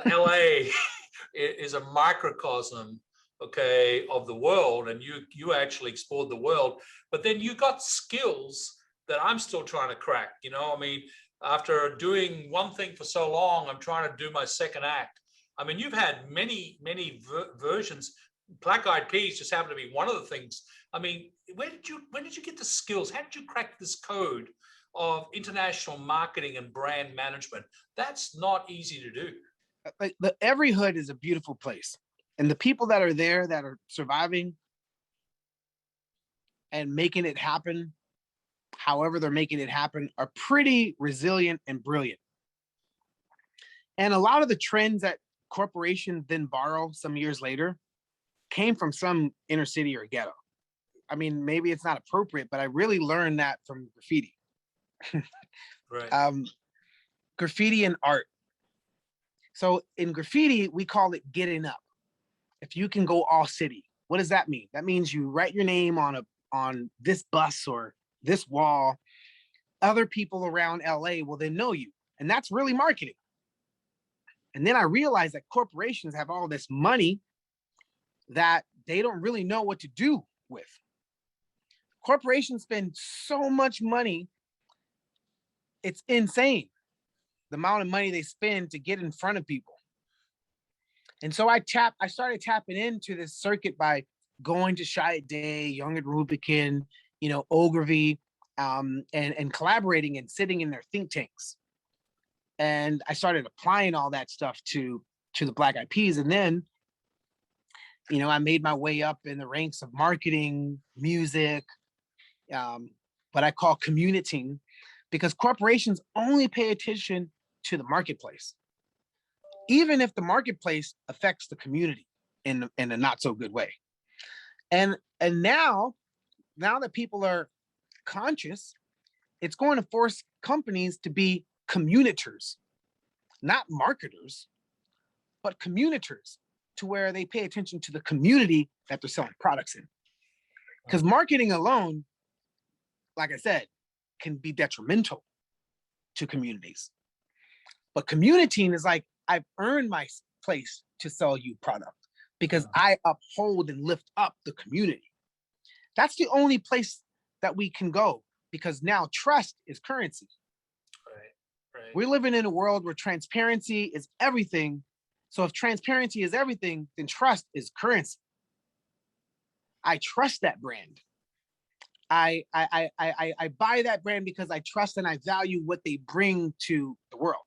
LA is a microcosm, okay, of the world, and you actually explored the world, but then you got skills that I'm still trying to crack. I mean, after doing one thing for so long, I'm trying to do my second act. I mean, you've had many versions. Black Eyed Peas just happened to be one of the things. I mean, when did you get the skills? How did you crack this code of international marketing and brand management? That's not easy to do. Like every hood is a beautiful place, and the people that are there that are surviving and making it happen, however they're making it happen, are pretty resilient and brilliant. And a lot of the trends that corporations then borrow some years later came from some inner city or ghetto. I mean, maybe it's not appropriate, but I really learned that from graffiti. Right. Graffiti and art. So in graffiti, we call it getting up. If you can go all city, what does that mean? That means you write your name on this bus or this wall. Other people around LA will then know you. And that's really marketing. And then I realized that corporations have all this money that they don't really know what to do with. Corporations spend so much money. It's insane, the amount of money they spend to get in front of people. And so I started tapping into this circuit by going to Chiat Day, Young and Rubicon, Ogilvy, and collaborating and sitting in their think tanks. And I started applying all that stuff to the Black Eyed Peas. And then, I made my way up in the ranks of marketing, music, what I call communitying, because corporations only pay attention to the marketplace, even if the marketplace affects the community in a not so good way. And now that people are conscious, it's going to force companies to be communicators, not marketers, but communicators, to where they pay attention to the community that they're selling products in. Because marketing alone, like I said, can be detrimental to communities. But communitying is like, I've earned my place to sell you product because I uphold and lift up the community. That's the only place that we can go, because now trust is currency. Right. We're living in a world where transparency is everything. So if transparency is everything, then trust is currency. I trust that brand. I buy that brand because I trust and I value what they bring to the world.